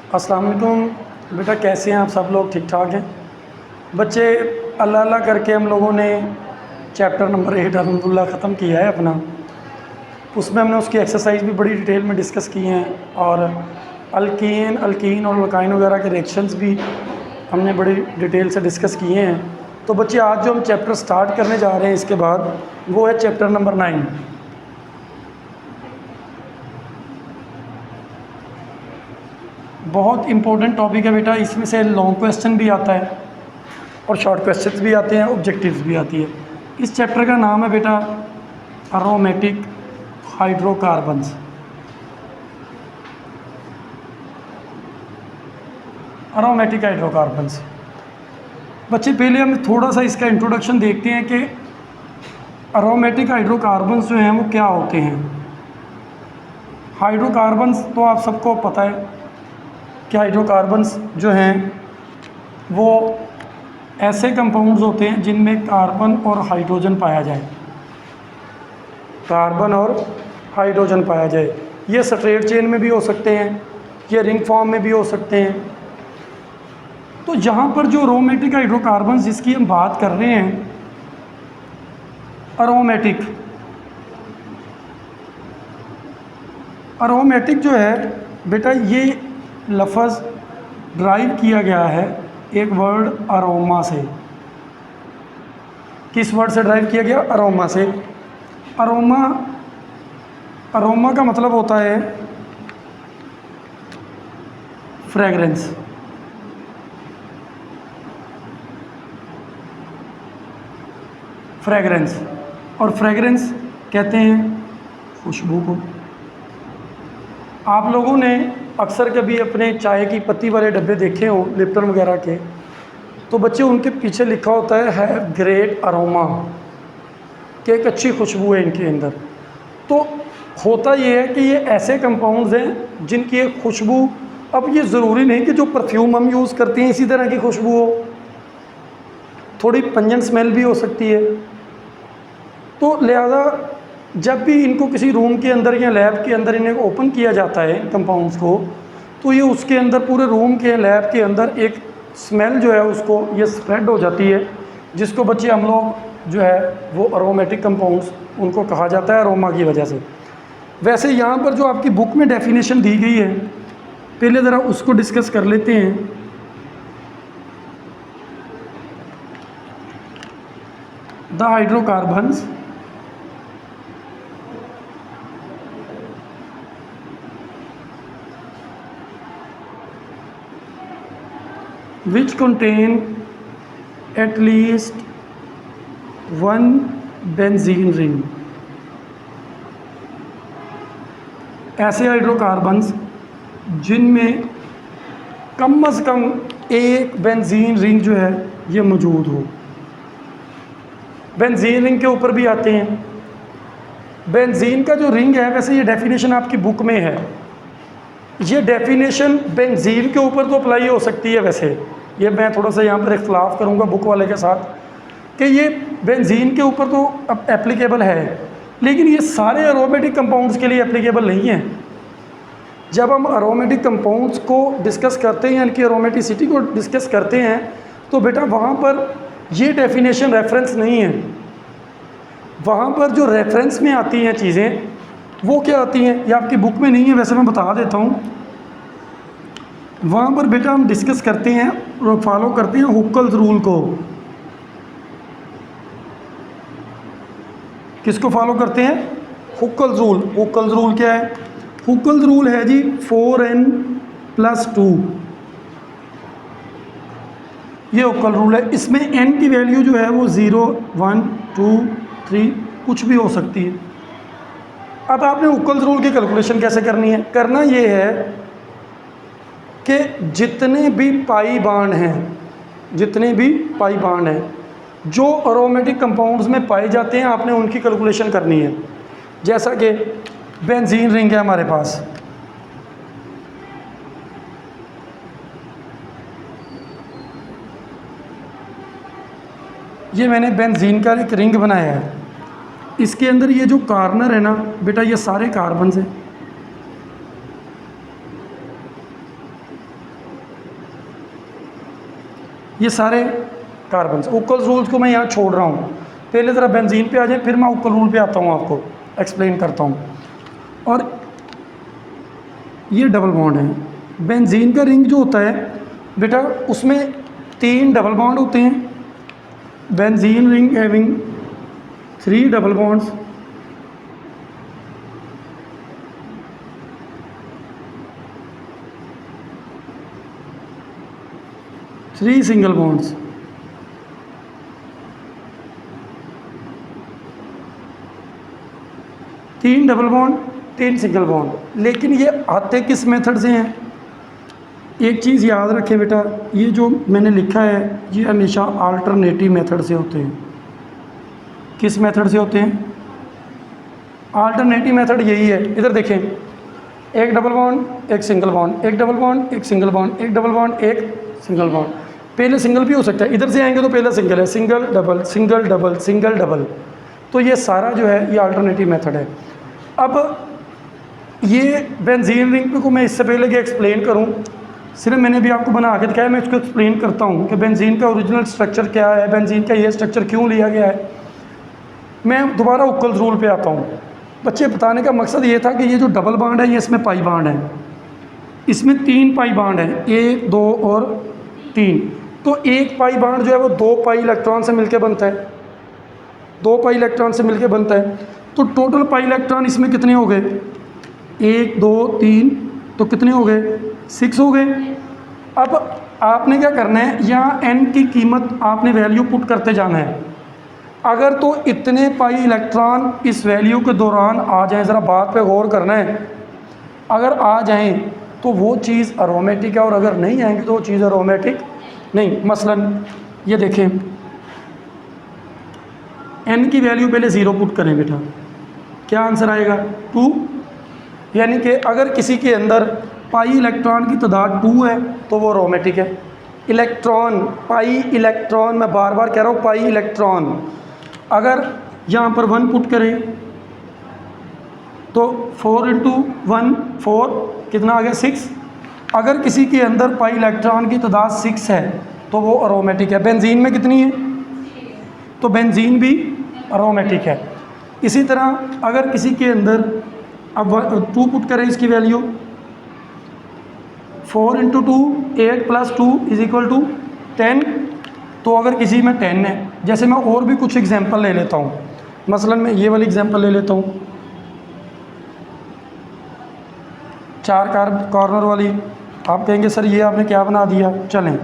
अस्सलाम वालेकुम बेटा, कैसे हैं आप सब लोग? ठीक ठाक हैं बच्चे? अल्लाह अल्लाह करके हम लोगों ने चैप्टर नंबर 8 अल्हम्दुलिल्लाह ख़त्म किया है अपना। उसमें हमने उसकी एक्सरसाइज भी बड़ी डिटेल में डिस्कस की हैं और अल्कीन और अल्काइन वगैरह के रिएक्शंस भी हमने बड़ी डिटेल से डिस्कस किए हैं। तो बच्चे आज जो हम चैप्टर स्टार्ट करने जा रहे हैं इसके बाद, वो है चैप्टर नंबर 9। बहुत इंपॉर्टेंट टॉपिक है बेटा। इसमें से लॉन्ग क्वेश्चन भी आता है और शॉर्ट क्वेश्चंस भी आते हैं, ऑब्जेक्टिव्स भी आती है। इस चैप्टर का नाम है बेटा एरोमेटिक हाइड्रोकार्बन्स। एरोमेटिक हाइड्रोकार्बन्स बच्चे, पहले हम थोड़ा सा इसका इंट्रोडक्शन देखते हैं कि एरोमेटिक हाइड्रोकार्बन्स जो हैं वो क्या होते हैं। हाइड्रोकार्बन्स तो आप सबको पता है कि हाइड्रोकार्बन्स जो हैं वो ऐसे कंपाउंड्स होते हैं जिनमें कार्बन और हाइड्रोजन पाया जाए। कार्बन और हाइड्रोजन पाया जाए। ये स्ट्रेट चेन में भी हो सकते हैं, ये रिंग फॉर्म में भी हो सकते हैं। तो यहाँ पर जो एरोमेटिक हाइड्रोकार्बन्स जिसकी हम बात कर रहे हैं, एरोमेटिक जो है बेटा, ये लफ्ज़ ड्राइव किया गया है एक वर्ड अरोमा से। किस वर्ड से ड्राइव किया गया? अरोमा से। अरोमा का मतलब होता है फ्रेगरेंस। और फ्रेगरेंस कहते हैं खुशबू को। आप लोगों ने अक्सर कभी अपने चाय की पत्ती वाले डब्बे देखे हों, लिप्टन वगैरह के, तो बच्चे उनके पीछे लिखा होता है ग्रेट अरोमा, कि एक अच्छी खुशबू है इनके अंदर। तो होता ये है कि ये ऐसे कंपाउंड्स हैं जिनकी एक खुशबू, अब ये ज़रूरी नहीं कि जो परफ्यूम हम यूज़ करते हैं इसी तरह की खुशबू हो, थोड़ी पंजेंट स्मेल भी हो सकती है। तो लिहाजा जब भी इनको किसी रूम के अंदर या लैब के अंदर इन्हें ओपन किया जाता है कंपाउंड्स को, तो ये उसके अंदर पूरे रूम के लैब के अंदर एक स्मेल जो है उसको ये स्प्रेड हो जाती है, जिसको बच्चे हम लोग जो है वो एरोमेटिक कंपाउंड्स उनको कहा जाता है अरोमा की वजह से। वैसे यहाँ पर जो आपकी बुक में डेफिनेशन दी गई है, पहले ज़रा उसको डिस्कस कर लेते हैं। The hydrocarbons which contain at least one benzene ring। ऐसे हाइड्रोकार्बन्स जिनमें कम से कम एक बेंजीन रिंग जो है ये मौजूद हो। बेंजीन रिंग के ऊपर भी आते हैं। बेंजीन का जो रिंग है, वैसे ये डेफिनेशन आपकी बुक में है, ये डेफिनेशन बेंजीन के ऊपर तो अप्लाई हो सकती है। वैसे ये मैं थोड़ा सा यहाँ पर इख्तलाफ करूँगा बुक वाले के साथ कि ये बेंजीन के ऊपर तो अब एप्लीकेबल है, लेकिन ये सारे एरोमेटिक कंपाउंड्स के लिए एप्लीकेबल नहीं है। जब हम एरोमेटिक कंपाउंड्स को डिस्कस करते हैं, इनकी एरोमेटिसिटी को डिस्कस करते हैं, तो बेटा वहाँ पर ये डेफिनेशन रेफरेंस नहीं है। वहाँ पर जो रेफरेंस में आती हैं चीज़ें वो क्या आती हैं, ये आपकी बुक में नहीं है, वैसे मैं बता देता हूँ। वहाँ पर बेटा हम डिस्कस करते हैं और फॉलो करते हैं हुक्कल्स रूल को। किसको फॉलो करते हैं? हुक्कल्स रूल। हुक्कल्स रूल क्या है? हुक्कल्स रूल है जी 4n+2। ये हुक्कल रूल है। इसमें n की वैल्यू जो है वो 0, 1, 2, 3 कुछ भी हो सकती है। अब आपने हुक्कल्स रूल की कैलकुलेशन कैसे करनी है? करना ये है कि जितने भी पाई बांड हैं जो एरोमेटिक कंपाउंड्स में पाए जाते हैं, आपने उनकी कैलकुलेशन करनी है। जैसा कि बेंजीन रिंग है हमारे पास, ये मैंने बेंजीन का एक रिंग बनाया है। इसके अंदर ये जो कार्नर है ना बेटा, ये सारे कार्बन हैं। ये सारे कार्बन। उक्कल रूल्स को मैं यहाँ छोड़ रहा हूँ, पहले ज़रा बेंजीन पे आ जाए, फिर मैं उक्कल रूल पे आता हूँ, आपको एक्सप्लेन करता हूँ। और ये डबल बॉन्ड है। बेंजीन का रिंग जो होता है बेटा, उसमें 3 डबल बॉन्ड होते हैं। Benzene ring having 3 double bonds, 3 single bonds. तीन डबल बॉन्ड, 3 सिंगल बॉन्ड। लेकिन ये आते किस मेथड से हैं? एक चीज़ याद रखें बेटा, ये जो मैंने लिखा है ये हमेशा अल्टरनेटिव मेथड से होते हैं। किस मेथड से होते हैं? अल्टरनेटिव मेथड यही है। इधर देखें, एक डबल बॉन्ड, एक सिंगल बॉन्ड, एक डबल बॉन्ड, एक सिंगल बॉन्ड, एक डबल बॉन्ड, एक सिंगल बॉन्ड। पहले सिंगल भी हो सकता है, इधर से आएंगे तो पहले सिंगल है, single double, single double, single double. तो ये सारा जो है ये अल्टरनेटिव मेथड है। अब ये बेंजीन रिंग को मैं इससे पहले कि एक्सप्लेन करूं, सिर्फ मैंने भी आपको बना के दिखाया, मैं इसको एक्सप्लेन करता हूं कि बेंजीन का ओरिजिनल स्ट्रक्चर क्या है, बेंजीन का ये स्ट्रक्चर क्यों लिया गया है। मैं दोबारा उक्कल रूल पे आता हूं। बच्चे बताने का मकसद ये था कि ये जो डबल बॉन्ड है ये इसमें पाई बॉन्ड है, इसमें 3 पाई बॉन्ड है, 1, 2 और 3। तो एक पाई बॉन्ड जो है वो 2 पाई इलेक्ट्रॉन से मिलकर बनता है, 2 पाई इलेक्ट्रॉन से मिलकर बनता है। तो टोटल पाई इलेक्ट्रॉन इसमें कितने हो गए? 1, 2, 3, तो कितने हो गए? 6 हो गए। अब आपने क्या करना है, यहाँ n की कीमत आपने वैल्यू पुट करते जाना है। अगर तो इतने पाई इलेक्ट्रॉन इस वैल्यू के दौरान आ जाएं, ज़रा बात पे गौर करना है, अगर आ जाएं तो वो चीज़ एरोमेटिक है, और अगर नहीं आएंगे तो वो चीज़ एरोमेटिक नहीं। मसलन ये देखें, n की वैल्यू पहले 0 पुट करें बेटा, क्या आंसर आएगा? 2। यानी कि अगर किसी के अंदर पाई इलेक्ट्रॉन की तादाद 2 है तो वो एरोमेटिक है। इलेक्ट्रॉन, पाई इलेक्ट्रॉन, मैं बार बार कह रहा हूँ पाई इलेक्ट्रॉन। अगर यहाँ पर 1 पुट करें तो 4 × 1 4, कितना आ गया? 6। अगर किसी के अंदर पाई इलेक्ट्रॉन की तादाद 6 है तो वो एरोमेटिक है। बेंजीन में कितनी है? तो बेंजीन भी एरोमेटिक है। इसी तरह अगर किसी के अंदर, अब 2 पुट करें इसकी वैल्यू, 4 × 2 8 + 2 = 10। तो अगर किसी में 10 है, जैसे मैं और भी कुछ एग्जांपल ले लेता हूँ, मसलन मैं ये वाली एग्जांपल ले लेता हूँ, 4 कॉर्नर वाली। आप कहेंगे सर ये आपने क्या बना दिया? चलें,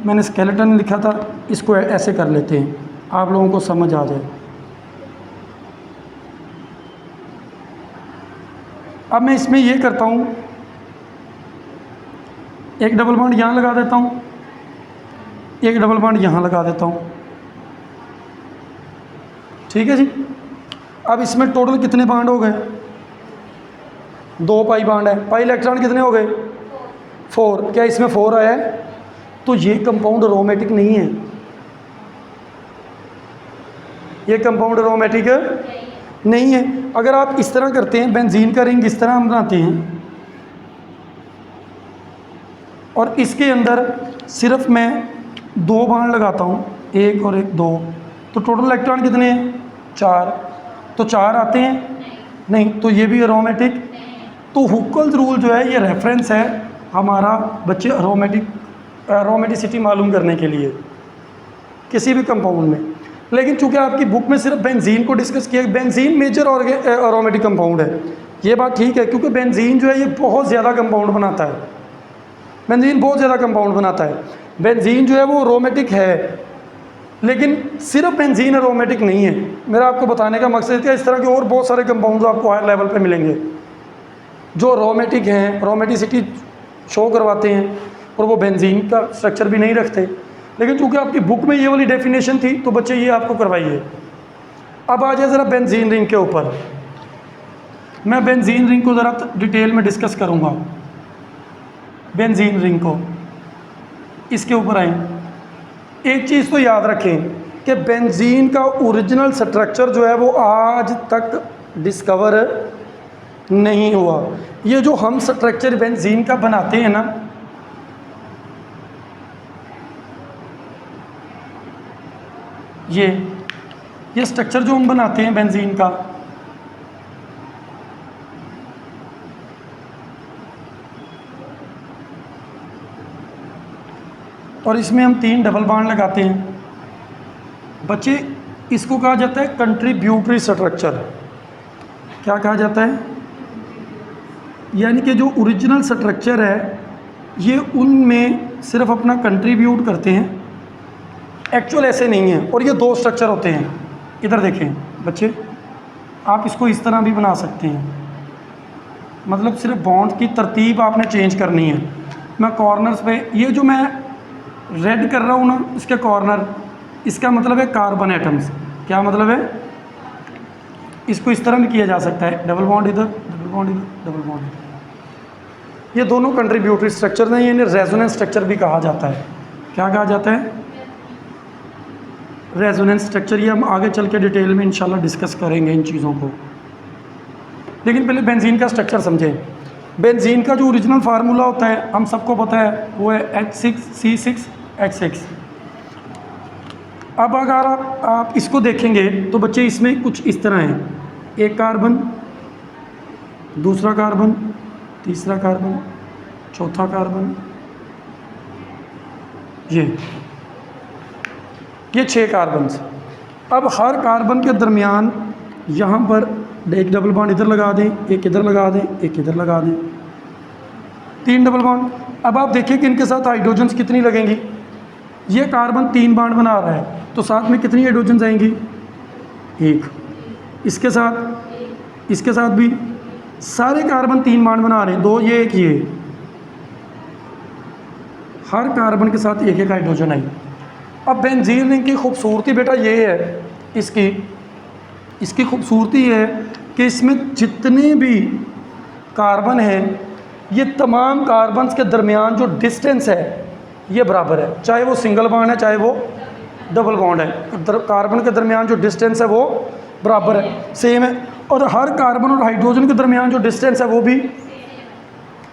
मैंने स्केलेटन लिखा था, इसको ऐसे कर लेते हैं, आप लोगों को समझ आ जाए। अब मैं इसमें ये करता हूँ, एक डबल बॉन्ड यहाँ लगा देता हूँ, एक डबल बॉन्ड यहाँ लगा देता हूँ, ठीक है जी। अब इसमें टोटल कितने बॉन्ड हो गए? 2 पाई बॉन्ड है। पाई इलेक्ट्रॉन कितने हो गए? 4। क्या इसमें 4 आया है? तो ये कंपाउंड एरोमेटिक नहीं है, ये कंपाउंड एरोमेटिक नहीं है। अगर आप इस तरह करते हैं, बेंजीन का रिंग इस तरह हम बनाते हैं और इसके अंदर सिर्फ मैं 2 बॉन्ड लगाता हूँ, 1 और 1, 2, तो टोटल इलेक्ट्रॉन कितने हैं? 4। तो 4 आते हैं? नहीं। तो ये भी एरोमेटिक। तो हुक्कल रूल जो है ये रेफरेंस है हमारा बच्चे एरोमेटिसिटी मालूम करने के लिए किसी भी कंपाउंड में। लेकिन चूंकि आपकी बुक में सिर्फ बेंजीन को डिस्कस किया, बेंजीन मेजर एरोमेटिक कंपाउंड है, ये बात ठीक है, क्योंकि बेंजीन जो है ये बहुत ज़्यादा कंपाउंड बनाता है। बेंजीन बहुत ज़्यादा कंपाउंड बनाता है। बेंजीन जो है वो एरोमेटिक है, लेकिन सिर्फ बेंजीन एरोमेटिक नहीं है। मेरा आपको बताने का मकसद है, इस तरह के और बहुत सारे कंपाउंड आपको हायर लेवल पे मिलेंगे जो एरोमेटिक हैं, एरोमेटिसिटी शो करवाते हैं, और वो बेंजीन का स्ट्रक्चर भी नहीं रखते। लेकिन चूँकि आपकी बुक में ये वाली डेफिनेशन थी तो बच्चे ये आपको करवाइए। अब आ जाए ज़रा बेंजीन रिंग के ऊपर। मैं बेंजीन रिंग को ज़रा डिटेल में डिस्कस करूँगा। बेंजीन रिंग को, इसके ऊपर आए। एक चीज़ तो याद रखें कि बेंजीन का ओरिजिनल स्ट्रक्चर जो है वो आज तक डिस्कवर नहीं हुआ। ये जो हम स्ट्रक्चर बेंजीन का बनाते हैं ना, ये स्ट्रक्चर जो हम बनाते हैं बेंजीन का, और इसमें हम 3 डबल बॉन्ड लगाते हैं। बच्चे इसको कहा जाता है कंट्रीब्यूटरी स्ट्रक्चर। क्या कहा जाता है? यानी कि जो ओरिजिनल स्ट्रक्चर है ये उनमें सिर्फ अपना कंट्रीब्यूट करते हैं, एक्चुअल ऐसे नहीं है। और ये 2 स्ट्रक्चर होते हैं। इधर देखें बच्चे, आप इसको इस तरह भी बना सकते हैं, मतलब सिर्फ बॉन्ड की तरतीब आपने चेंज करनी है। मैं कॉर्नर्स पे, ये जो मैं रेड कर रहा हूँ ना, इसके कॉर्नर, इसका मतलब है कार्बन एटम्स। क्या मतलब है? इसको इस तरह भी किया जा सकता है, डबल बॉन्ड इधर, डबल बॉन्ड इधर, डबल बॉन्ड इधर। ये दोनों कंट्रीब्यूटरी स्ट्रक्चर हैं, इन्हें रेजोनेंस स्ट्रक्चर भी कहा जाता है। क्या कहा जाता है? Resonance structure. ये हम आगे चल के डिटेल में इंशाल्लाह डिस्कस करेंगे इन चीज़ों को, लेकिन पहले बेंजीन का स्ट्रक्चर समझें। बेंजीन का जो ओरिजिनल फार्मूला होता है हम सबको पता है, वो है H6C6H6। अब अगर आप इसको देखेंगे तो बच्चे इसमें कुछ इस तरह है, एक कार्बन, दूसरा कार्बन, तीसरा कार्बन, चौथा कार्बन, ये 6 कार्बन्स। अब हर कार्बन के दरमियान यहाँ पर एक डबल बॉन्ड इधर लगा दें, एक इधर लगा दें, एक इधर लगा दें, 3 डबल बॉन्ड। अब आप देखिए कि इनके साथ हाइड्रोजन्स कितनी लगेंगी। ये कार्बन 3 बॉन्ड बना रहा है तो साथ में कितनी हाइड्रोजन्स आएंगी? 1। इसके साथ भी सारे कार्बन 3 बॉन्ड बना रहे हैं, 2 ये, 1 ये। हर कार्बन के साथ एक हाइड्रोजन आई। अब बेंजीन की खूबसूरती बेटा ये है, इसकी खूबसूरती है कि इसमें जितने भी कार्बन हैं, ये तमाम कार्बन्स के दरमियान जो डिस्टेंस है ये बराबर है, चाहे वो सिंगल बॉन्ड है चाहे वो डबल बॉन्ड है। कार्बन के दरमियान जो डिस्टेंस है वो बराबर है, सेम है। और हर कार्बन और हाइड्रोजन के दरमियान जो डिस्टेंस है वो भी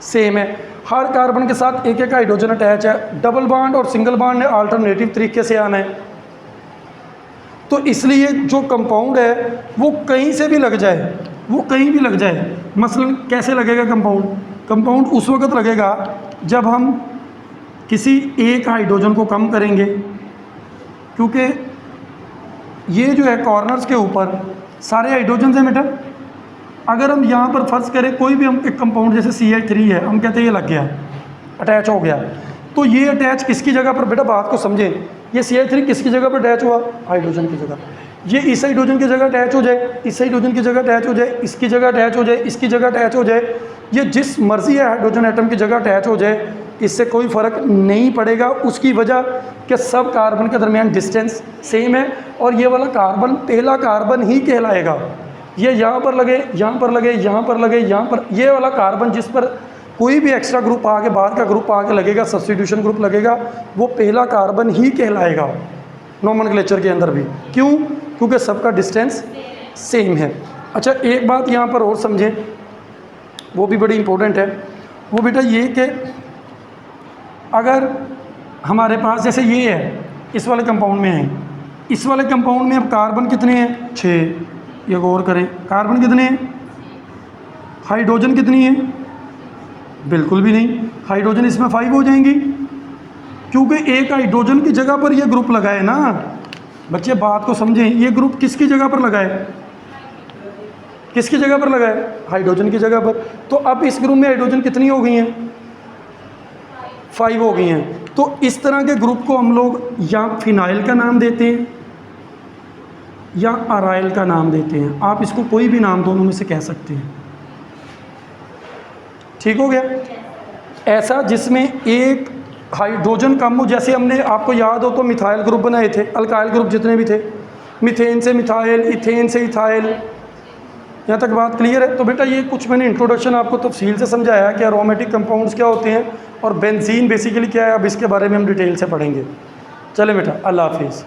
सेम है। हर कार्बन के साथ एक हाइड्रोजन अटैच है। डबल बॉन्ड और सिंगल बॉन्ड ने अल्टरनेटिव तरीके से आना है, तो इसलिए जो कंपाउंड है वो कहीं से भी लग जाए, वो कहीं भी लग जाए। मसलन कैसे लगेगा कंपाउंड उस वक्त लगेगा जब हम किसी एक हाइड्रोजन को कम करेंगे, क्योंकि ये जो है कॉर्नर्स के ऊपर सारे हाइड्रोजन हैं बेटा। अगर हम यहाँ पर फर्ज करें कोई भी हम एक कंपाउंड जैसे CH3 है, हम कहते हैं ये लग गया, अटैच हो गया, तो ये अटैच किसकी जगह पर? बेटा बात को समझें, ये CH3 किसकी जगह पर अटैच हुआ? हाइड्रोजन की जगह। ये इस हाइड्रोजन की जगह अटैच हो जाए, इस हाइड्रोजन की जगह अटैच हो जाए, इसकी जगह अटैच हो जाए, इसकी जगह अटैच हो जाए, ये जिस मर्जी है हाइड्रोजन एटम की जगह अटैच हो जाए, इससे कोई फ़र्क नहीं पड़ेगा। उसकी वजह कि सब कार्बन के दरमियान डिस्टेंस सेम है, और ये वाला कार्बन पहला कार्बन ही कहलाएगा। ये यहाँ पर लगे, यहाँ पर लगे, यहाँ पर लगे, यहाँ पर, ये वाला कार्बन जिस पर कोई भी एक्स्ट्रा ग्रुप आके, बाद का ग्रुप आके लगेगा, सब्स्टिट्यूशन ग्रुप लगेगा, वो पहला कार्बन ही कहलाएगा नोमेनक्लेचर के अंदर भी। क्यों? क्योंकि सबका डिस्टेंस सेम है। अच्छा, एक बात यहाँ पर और समझें, वो भी बड़ी इंपॉर्टेंट है। वो बेटा ये कि अगर हमारे पास जैसे ये है, इस वाले कंपाउंड में है, इस वाले कंपाउंड में अब कार्बन कितने हैं? 6। ये गौर करें, कार्बन कितने हैं? हाइड्रोजन कितनी है? बिल्कुल भी नहीं। हाइड्रोजन इसमें 5 हो जाएंगी, क्योंकि एक हाइड्रोजन की जगह पर ये ग्रुप लगा है ना। बच्चे बात को समझें, ये ग्रुप किसकी जगह पर लगा है? किसकी जगह पर लगा है? हाइड्रोजन की जगह पर। तो अब इस ग्रुप में हाइड्रोजन कितनी हो गई हैं? 5 हो गई हैं। तो इस तरह के ग्रुप को हम लोग या फिनाइल का नाम देते हैं या अराइल का नाम देते हैं। आप इसको कोई भी नाम दोनों में से कह सकते हैं। ठीक हो गया? ऐसा जिसमें एक हाइड्रोजन कम हो, जैसे हमने, आपको याद हो तो मिथाइल ग्रुप बनाए थे, अल्काइल ग्रुप जितने भी थे, मीथेन से मिथाइल, इथेन से इथाइल। यहाँ तक बात क्लियर है? तो बेटा ये कुछ मैंने इंट्रोडक्शन आपको तफसील से समझाया कि एरोमेटिक कंपाउंड्स क्या होते हैं और बेंजीन बेसिकली क्या है। अब इसके बारे में हम डिटेल से पढ़ेंगे। चले बेटा, अल्लाह हाफिज़।